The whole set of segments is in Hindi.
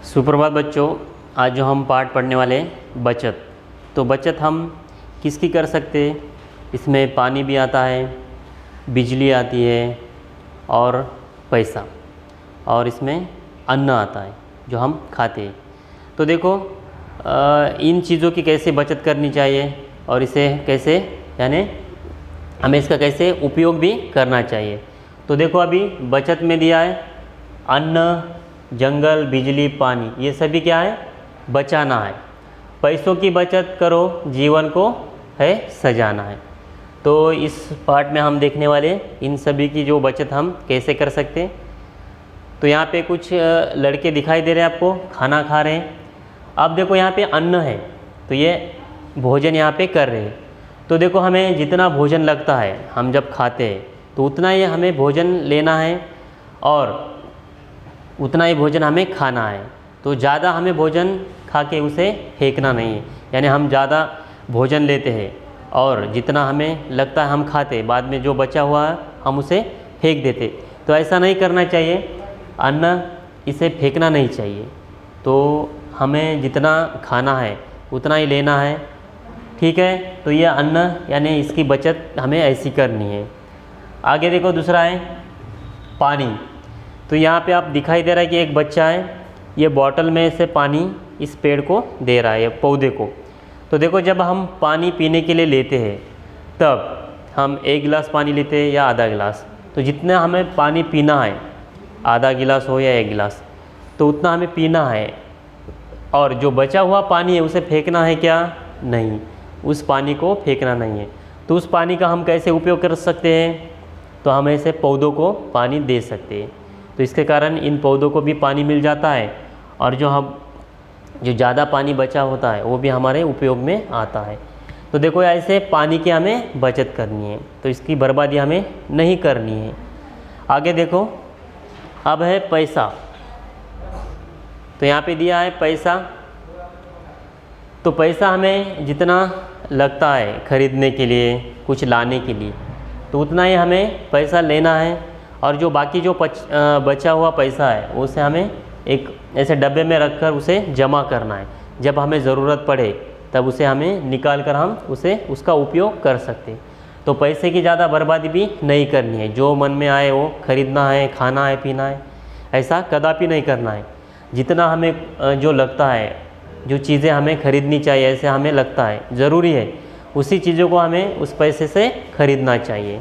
सुप्रभात बच्चों। आज जो हम पाठ पढ़ने वाले हैं बचत, तो बचत हम किसकी कर सकते हैं। इसमें पानी भी आता है, बिजली आती है और पैसा, और इसमें अन्न आता है जो हम खाते हैं। तो देखो इन चीज़ों की कैसे बचत करनी चाहिए और इसे कैसे यानी हमें इसका कैसे उपयोग भी करना चाहिए। तो देखो अभी बचत में दिया है अन्न, जंगल, बिजली, पानी, ये सभी क्या है, बचाना है। पैसों की बचत करो, जीवन को है सजाना है। तो इस पार्ट में हम देखने वाले इन सभी की जो बचत हम कैसे कर सकते हैं। तो यहाँ पे कुछ लड़के दिखाई दे रहे हैं आपको, खाना खा रहे हैं। अब देखो यहाँ पे अन्न है, तो ये भोजन यहाँ पे कर रहे हैं। तो देखो हमें जितना भोजन लगता है, हम जब खाते हैं तो उतना ही हमें भोजन लेना है और उतना ही भोजन हमें खाना है। तो ज़्यादा हमें भोजन खा के उसे फेंकना नहीं है, यानी हम ज़्यादा भोजन लेते हैं और जितना हमें लगता है हम खाते, बाद में जो बचा हुआ है हम उसे फेंक देते। तो ऐसा नहीं करना चाहिए, अन्न इसे फेंकना नहीं चाहिए। तो हमें जितना खाना है उतना ही लेना है, ठीक है। तो ये अन्न यानी इसकी बचत हमें ऐसी करनी है। आगे देखो दूसरा है पानी। तो यहाँ पे आप दिखाई दे रहा है कि एक बच्चा है, ये बॉटल में से पानी इस पेड़ को दे रहा है, पौधे को। तो देखो जब हम पानी पीने के लिए लेते हैं तब हम 1 गिलास पानी लेते हैं या आधा गिलास, तो जितना हमें पानी पीना है, आधा गिलास हो या 1 गिलास, तो उतना हमें पीना है। और जो बचा हुआ पानी है उसे फेंकना है क्या? नहीं, उस पानी को फेंकना नहीं है। तो उस पानी का हम कैसे उपयोग कर सकते हैं? तो हम ऐसे पौधों को पानी दे सकते हैं। तो इसके कारण इन पौधों को भी पानी मिल जाता है और जो ज़्यादा पानी बचा होता है वो भी हमारे उपयोग में आता है। तो देखो ऐसे पानी की हमें बचत करनी है, तो इसकी बर्बादी हमें नहीं करनी है। आगे देखो, अब है पैसा। तो यहाँ पे दिया है पैसा। तो पैसा हमें जितना लगता है खरीदने के लिए, कुछ लाने के लिए, तो उतना ही हमें पैसा लेना है। और जो बाकी जो बचा हुआ पैसा है उसे हमें एक ऐसे डब्बे में रखकर उसे जमा करना है। जब हमें ज़रूरत पड़े तब उसे हमें निकाल कर हम उसका उपयोग कर सकते हैं। तो पैसे की ज़्यादा बर्बादी भी नहीं करनी है। जो मन में आए वो खरीदना है, खाना है, पीना है, ऐसा कदापि नहीं करना है। जितना हमें जो लगता है, जो चीज़ें हमें खरीदनी चाहिए, ऐसे हमें लगता है ज़रूरी है, उसी चीज़ों को हमें उस पैसे से खरीदना चाहिए।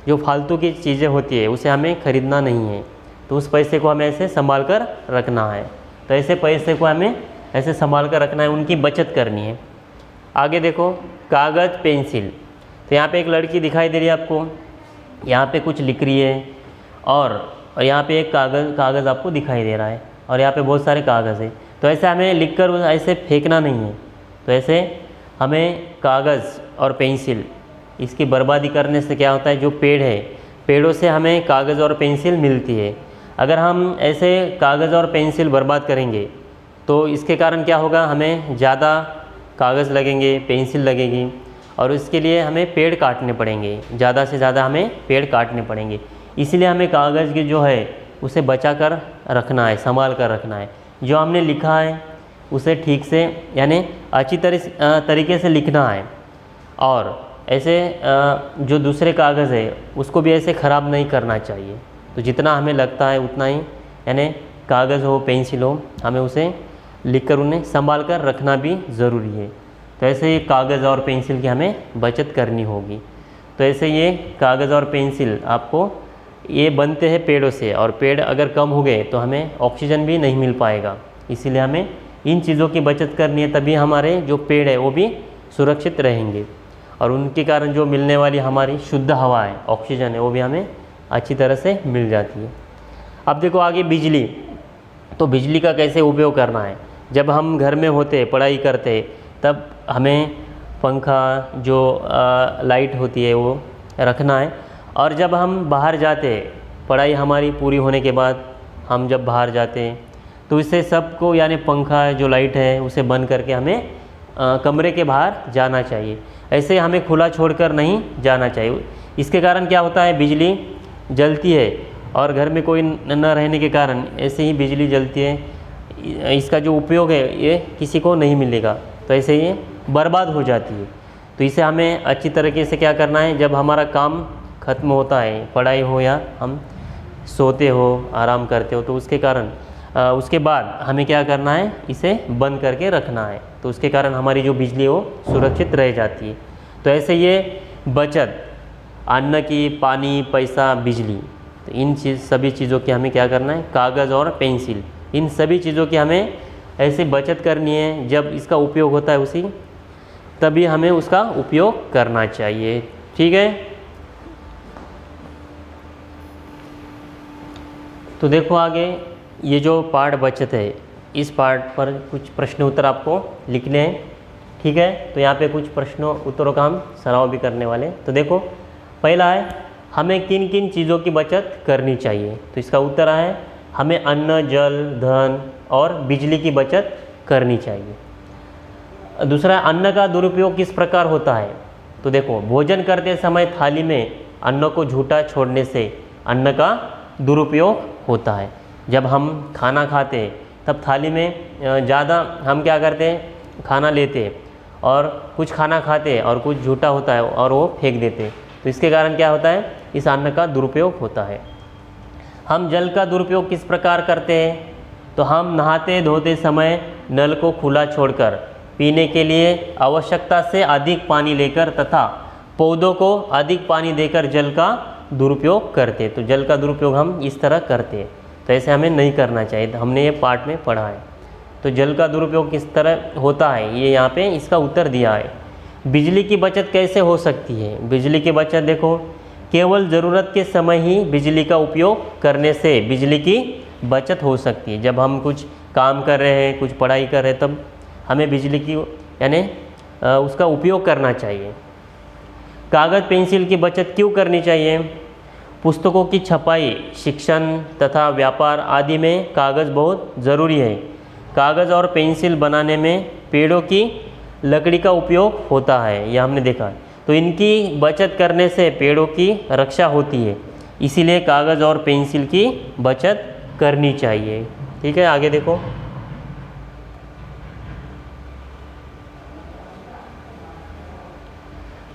जो फालतू की चीज़ें होती है उसे हमें खरीदना नहीं है। तो उस पैसे को हमें ऐसे संभाल कर रखना है। तो ऐसे पैसे को हमें ऐसे संभाल कर रखना है, उनकी बचत करनी है। आगे देखो, कागज़, पेंसिल। तो यहाँ पे एक लड़की दिखाई दे रही है आपको, यहाँ पे कुछ लिख रही है और यहाँ पे एक कागज़ आपको दिखाई दे रहा है और यहाँ पे बहुत सारे कागज़ है। तो ऐसे हमें लिख कर ऐसे फेंकना नहीं है। तो ऐसे हमें कागज़ और पेंसिल, इसकी बर्बादी करने से क्या होता है, जो पेड़ है, पेड़ों से हमें कागज़ और पेंसिल मिलती है। अगर हम ऐसे कागज़ और पेंसिल बर्बाद करेंगे तो इसके कारण क्या होगा, हमें ज़्यादा कागज़ लगेंगे, पेंसिल लगेगी और इसके लिए हमें पेड़ काटने पड़ेंगे, ज़्यादा से ज़्यादा हमें पेड़ काटने पड़ेंगे। इसीलिए हमें कागज़ की जो है उसे बचा कर रखना है, संभाल कर रखना है। जो हमने लिखा है उसे ठीक से यानी अच्छी तरीके से लिखना है। और ऐसे जो दूसरे कागज़ है उसको भी ऐसे ख़राब नहीं करना चाहिए। तो जितना हमें लगता है उतना ही, यानी कागज़ हो, पेंसिल हो, हमें उसे लिखकर उन्हें संभाल कर रखना भी ज़रूरी है। तो ऐसे ये कागज़ और पेंसिल की हमें बचत करनी होगी। तो ऐसे ये कागज़ और पेंसिल आपको ये बनते हैं पेड़ों से, और पेड़ अगर कम हो गए तो हमें ऑक्सीजन भी नहीं मिल पाएगा। इसीलिए हमें इन चीज़ों की बचत करनी है, तभी हमारे जो पेड़ है वो भी सुरक्षित रहेंगे और उनके कारण जो मिलने वाली हमारी शुद्ध हवा है, ऑक्सीजन है, वो भी हमें अच्छी तरह से मिल जाती है। अब देखो आगे बिजली। तो बिजली का कैसे उपयोग करना है। जब हम घर में होते, पढ़ाई करते, तब हमें पंखा, जो लाइट होती है वो रखना है। और जब हम बाहर जाते, पढ़ाई हमारी पूरी होने के बाद हम जब बाहर जाते तो इससे सबको, यानी पंखा, जो लाइट है, उसे बंद करके हमें कमरे के बाहर जाना चाहिए। ऐसे हमें खुला छोड़कर नहीं जाना चाहिए। इसके कारण क्या होता है, बिजली जलती है और घर में कोई न रहने के कारण ऐसे ही बिजली जलती है। इसका जो उपयोग है ये किसी को नहीं मिलेगा, तो ऐसे ये बर्बाद हो जाती है। तो इसे हमें अच्छी तरीके से क्या करना है, जब हमारा काम ख़त्म होता है, पढ़ाई हो या हम सोते हो, आराम करते हो, तो उसके कारण उसके बाद हमें क्या करना है, इसे बंद करके रखना है। तो उसके कारण हमारी जो बिजली वो सुरक्षित रह जाती है। तो ऐसे ये बचत, अन्न की, पानी, पैसा, बिजली, तो इन सभी चीज़ों की हमें क्या करना है, कागज़ और पेंसिल, इन सभी चीज़ों की हमें ऐसे बचत करनी है। जब इसका उपयोग होता है उसी तभी हमें उसका उपयोग करना चाहिए। ठीक है, तो देखो आगे ये जो पाठ बचत है, इस पाठ पर कुछ प्रश्न उत्तर आपको लिखने हैं। ठीक है, तो यहाँ पे कुछ प्रश्नों उत्तरों का हम सराव भी करने वाले हैं। तो देखो पहला है, हमें किन किन चीज़ों की बचत करनी चाहिए। तो इसका उत्तर है हमें अन्न, जल, धन और बिजली की बचत करनी चाहिए। दूसरा, अन्न का दुरुपयोग किस प्रकार होता है। तो देखो, भोजन करते समय थाली में अन्न को झूठा छोड़ने से अन्न का दुरुपयोग होता है। जब हम खाना खाते हैं तब थाली में ज़्यादा हम क्या करते हैं, खाना लेते हैं और कुछ खाना खाते हैं और कुछ झूठा होता है और वो फेंक देते हैं। तो इसके कारण क्या होता है, इस अन्न का दुरुपयोग होता है। हम जल का दुरुपयोग किस प्रकार करते हैं। तो हम नहाते धोते समय नल को खुला छोड़कर पीने के लिए आवश्यकता से अधिक पानी लेकर तथा पौधों को अधिक पानी देकर जल का दुरुपयोग करते। तो जल का दुरुपयोग हम इस तरह करते हैं, तो ऐसे हमें नहीं करना चाहिए। तो हमने ये पाठ में पढ़ा है। तो जल का दुरुपयोग किस तरह होता है, ये यहाँ पे इसका उत्तर दिया है। बिजली की बचत कैसे हो सकती है। बिजली की बचत देखो, केवल ज़रूरत के समय ही बिजली का उपयोग करने से बिजली की बचत हो सकती है। जब हम कुछ काम कर रहे हैं, कुछ पढ़ाई कर रहे हैं, तब हमें बिजली की यानी उसका उपयोग करना चाहिए। कागज़ पेंसिल की बचत क्यों करनी चाहिए। पुस्तकों की छपाई, शिक्षण तथा व्यापार आदि में कागज़ बहुत ज़रूरी है। कागज़ और पेंसिल बनाने में पेड़ों की लकड़ी का उपयोग होता है, यह हमने देखा है। तो इनकी बचत करने से पेड़ों की रक्षा होती है, इसीलिए कागज़ और पेंसिल की बचत करनी चाहिए। ठीक है, आगे देखो।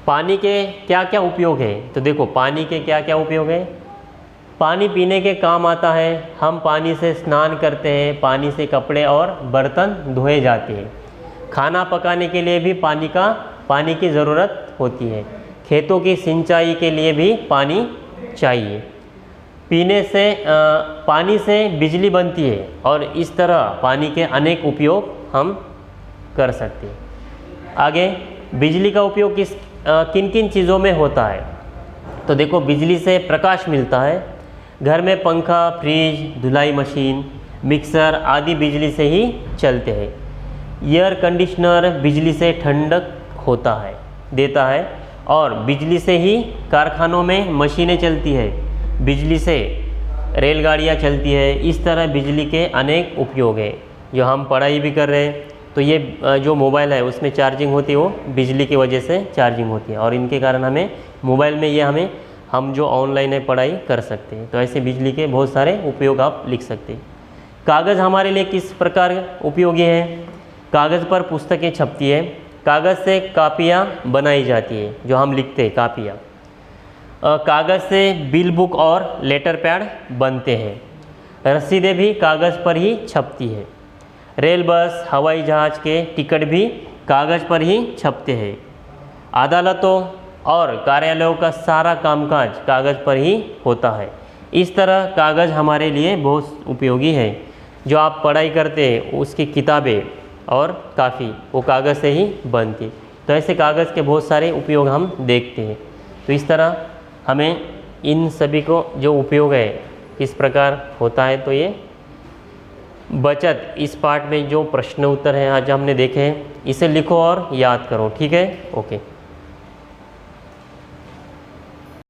पानी के क्या क्या उपयोग है। तो देखो, पानी के क्या क्या उपयोग है। पानी पीने के काम आता है। हम पानी से स्नान करते हैं, पानी से कपड़े और बर्तन धोए जाते हैं। खाना पकाने के लिए भी पानी की ज़रूरत होती है। खेतों की सिंचाई के लिए भी पानी चाहिए। पानी से बिजली बनती है और इस तरह पानी के अनेक उपयोग हम कर सकते हैं। आगे, बिजली का उपयोग किन किन चीज़ों में होता है। तो देखो, बिजली से प्रकाश मिलता है। घर में पंखा, फ्रिज, धुलाई मशीन, मिक्सर आदि बिजली से ही चलते हैं। एयर कंडीशनर बिजली से ठंडक देता है और बिजली से ही कारखानों में मशीनें चलती है, बिजली से रेलगाड़ियाँ चलती है। इस तरह बिजली के अनेक उपयोग हैं। जो हम पढ़ाई भी कर रहे हैं, तो ये जो मोबाइल है उसमें चार्जिंग होती है, वो बिजली की वजह से चार्जिंग होती है और इनके कारण हमें मोबाइल में हम जो ऑनलाइन है पढ़ाई कर सकते हैं। तो ऐसे बिजली के बहुत सारे उपयोग आप लिख सकते हैं। कागज़ हमारे लिए किस प्रकार उपयोगी है। कागज़ पर पुस्तकें छपती है। कागज़ से कापियाँ बनाई जाती है, जो हम लिखते हैं कापियाँ। कागज़ से बिल बुक और लेटर पैड बनते हैं। रसीदें भी कागज़ पर ही छपती है। रेल, बस, हवाई जहाज़ के टिकट भी कागज़ पर ही छपते हैं। अदालतों और कार्यालयों का सारा कामकाज कागज़ पर ही होता है। इस तरह कागज़ हमारे लिए बहुत उपयोगी है। जो आप पढ़ाई करते हैं उसकी किताबें और काफ़ी वो कागज़ से ही बनती। तो ऐसे कागज़ के बहुत सारे उपयोग हम देखते हैं। तो इस तरह हमें इन सभी को जो उपयोग है किस प्रकार होता है। तो ये बचत, इस पार्ट में जो प्रश्न उत्तर हैं आज हमने देखे हैं, इसे लिखो और याद करो। ठीक है, ओके।